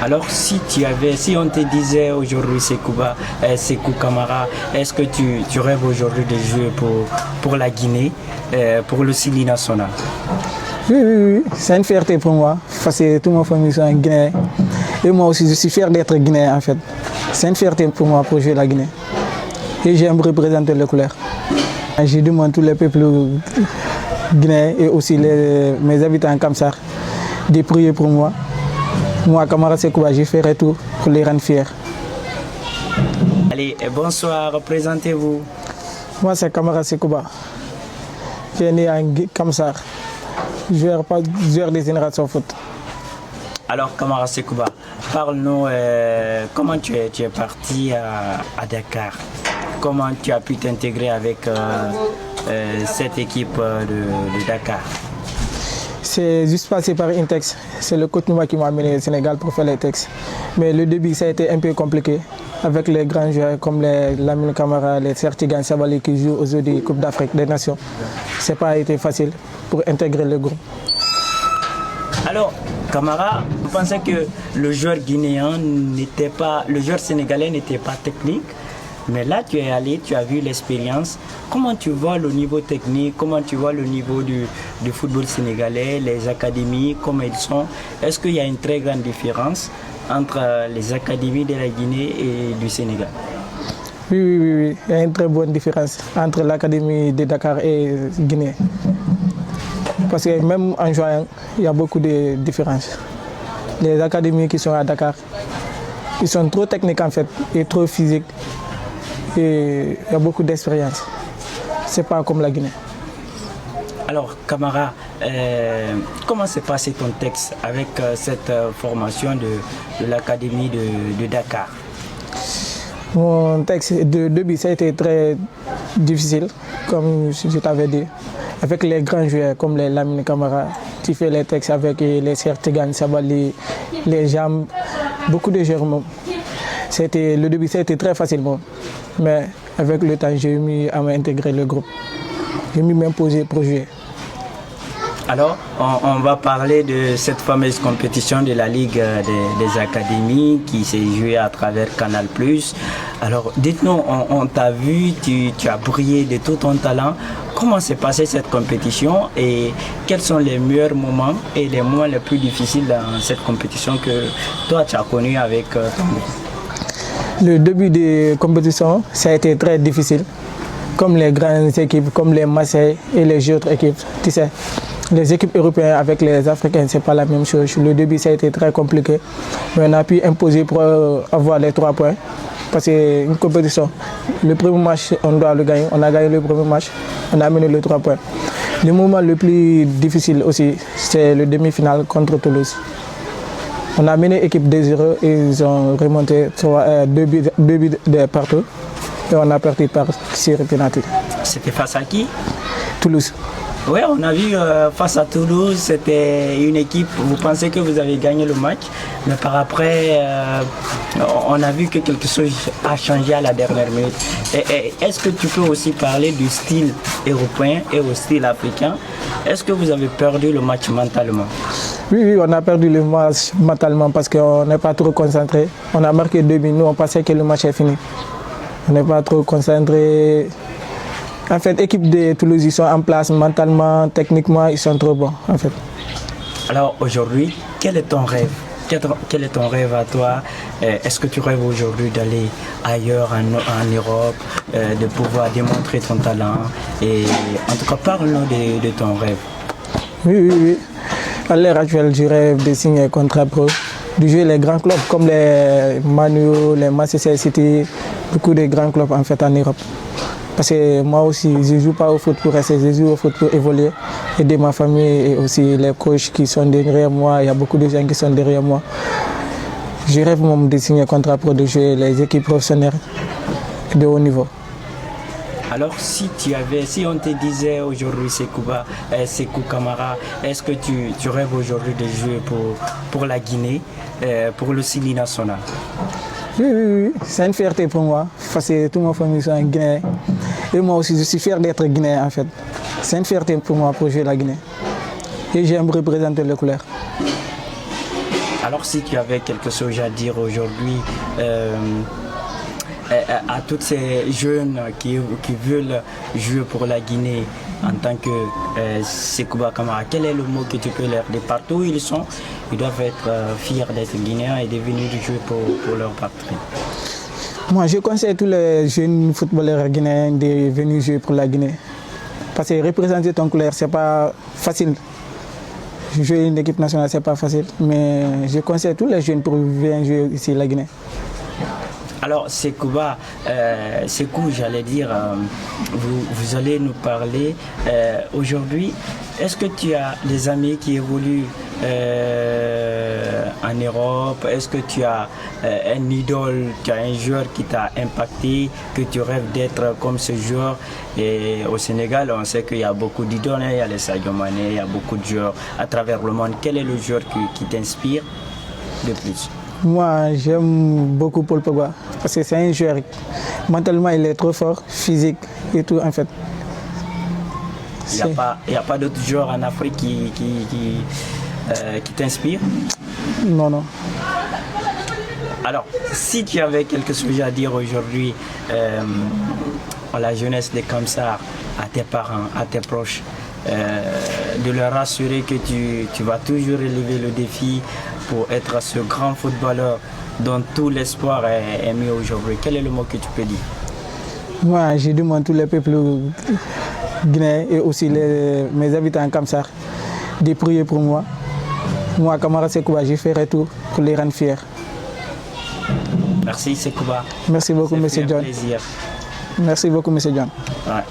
Alors si on te disait aujourd'hui Sékou Camara, est-ce que tu rêves aujourd'hui de jouer pour la Guinée, pour le Sili national? Oui, c'est une fierté pour moi, parce que toute ma famille sont guinéens. Et moi aussi, je suis fier d'être guinéen en fait. C'est une fierté pour moi pour jouer la Guinée. Et j'aime représenter le couleur. Je demande tous les peuples guinéens et aussi mes habitants en Kamsar de prier pour moi. Moi, Camara Sékouba, je ferai tout pour les rendre fiers. Allez, bonsoir, présentez-vous. Moi, c'est Camara Sékouba. Je suis né à Kamsar, joueur des générations foot. Alors, Camara Sékouba, parle-nous comment tu es parti à Dakar. Comment tu as pu t'intégrer avec cette équipe de Dakar? C'est juste passé par un texte. C'est le coach Nouma qui m'a amené au Sénégal pour faire les textes. Mais le début, ça a été un peu compliqué avec les grands joueurs comme les Lamine Camara, les Sertigan Sabali qui jouent aujourd'hui Coupe d'Afrique des Nations. Ce n'a pas été facile pour intégrer le groupe. Alors, Camara, vous pensez que le joueur sénégalais n'était pas technique? Mais là, tu es allé, tu as vu l'expérience. Comment tu vois le niveau technique? Comment tu vois le niveau du football sénégalais, les académies, comment ils sont? Est-ce qu'il y a une très grande différence entre les académies de la Guinée et du Sénégal? Oui. Il y a une très bonne différence entre l'académie de Dakar et Guinée. Parce que même en jouant, il y a beaucoup de différences. Les académies qui sont à Dakar, ils sont trop techniques en fait et trop physiques. Et il y a beaucoup d'expérience. Ce n'est pas comme la Guinée. Alors, Camara, comment s'est passé ton texte avec cette formation de l'Académie de Dakar? Mon texte de début, ça a été très difficile, comme je t'avais dit. Avec les grands joueurs comme les Lamine Camara, tu fais les textes avec les Sertigan Sabali, les Jam, beaucoup de joueurs. Le début, ça a été très facile. Mais avec le temps, j'ai mis à m'intégrer le groupe. J'ai mis m'imposer pour jouer. Alors, on va parler de cette fameuse compétition de la Ligue des Académies qui s'est jouée à travers Canal+. Alors, dites-nous, on t'a vu, tu as brillé de tout ton talent. Comment s'est passée cette compétition et quels sont les meilleurs moments et les moments les plus difficiles dans cette compétition que toi, tu as connu avec ton groupe? Le début de compétition, ça a été très difficile. Comme les grandes équipes, comme les Marseille et les autres équipes. Tu sais, les équipes européennes avec les Africains, ce n'est pas la même chose. Le début, ça a été très compliqué. Mais on a pu imposer pour avoir les 3 points. Parce qu'une compétition, le premier match, on doit le gagner. On a gagné le premier match, on a amené les 3 points. Le moment le plus difficile aussi, c'est le demi-finale contre Toulouse. On a mené l'équipe 2-0 et ils ont remonté 2 buts partout. Et on a perdu par 6 penalty. C'était face à qui? Toulouse. Oui, on a vu face à Toulouse, c'était une équipe, vous pensez que vous avez gagné le match, mais par après, on a vu que quelque chose a changé à la dernière minute. Est-ce que tu peux aussi parler du style européen et au style africain? Est-ce que vous avez perdu le match mentalement? Oui, on a perdu le match mentalement parce qu'on n'est pas trop concentré. On a marqué 2 buts, nous on pensait que le match est fini. On n'est pas trop concentré. En fait, l'équipe de Toulouse, ils sont en place mentalement, techniquement, ils sont trop bons en fait. Alors aujourd'hui, quel est ton rêve? Quel est ton rêve à toi? Est-ce que tu rêves aujourd'hui d'aller ailleurs en Europe, de pouvoir démontrer ton talent? Et en tout cas, parle-nous de ton rêve. Oui. À l'heure actuelle, je rêve de signer un contrat pro, de jouer les grands clubs comme les Manu, les Manchester City, beaucoup de grands clubs en fait en Europe. Parce que moi aussi, je ne joue pas au foot pour rester, je joue au foot pour évoluer, aider ma famille et aussi les coachs qui sont derrière moi. Il y a beaucoup de gens qui sont derrière moi. Je rêve même de signer un contrat pro, de jouer les équipes professionnelles de haut niveau. Alors si on te disait aujourd'hui Sékou Camara, est-ce que tu rêves aujourd'hui de jouer pour la Guinée, pour le Sili national? Oui, c'est une fierté pour moi, parce que toute ma famille sont guinéens. Et moi aussi, je suis fier d'être guinéen en fait. C'est une fierté pour moi pour jouer la Guinée. Et j'aime représenter le couleur. Alors si tu avais quelque chose à dire aujourd'hui à tous ces jeunes qui veulent jouer pour la Guinée en tant que Sekouba Kamara, quel est le mot que tu peux leur dire? Partout où ils sont, ils doivent être fiers d'être Guinéens et de venir jouer pour leur patrie. Moi, je conseille tous les jeunes footballeurs guinéens de venir jouer pour la Guinée. Parce que représenter ton couleur, c'est pas facile. Jouer une équipe nationale, c'est pas facile. Mais je conseille tous les jeunes pour venir jouer ici la Guinée. Alors, Sekouba, Sekou, j'allais dire, vous allez nous parler aujourd'hui. Est-ce que tu as des amis qui évoluent en Europe? Est-ce que tu as un idole, tu as un joueur qui t'a impacté, que tu rêves d'être comme ce joueur? Et au Sénégal, on sait qu'il y a beaucoup d'idoles, il y a les Sadio Mané, il y a beaucoup de joueurs à travers le monde. Quel est le joueur qui t'inspire de plus? Moi, j'aime beaucoup Paul Pogba parce que c'est un joueur, mentalement il est trop fort, physique et tout en fait. Il n'y a pas d'autres joueurs en Afrique qui t'inspirent? Non. Alors, si tu avais quelque chose à dire aujourd'hui à la jeunesse de Kamsar, à tes parents, à tes proches, de leur assurer que tu vas toujours relever le défi pour être ce grand footballeur dont tout l'espoir est mis aujourd'hui. Quel est le mot que tu peux dire? Moi, je demande à tous les peuples guinéens et aussi mes habitants en Kamsar de prier pour moi. Moi, Kamara Sekouba, je ferai tout pour les rendre fiers. Merci Sekouba. Merci beaucoup, M. John. Plaisir. Merci beaucoup, M. John. Ouais.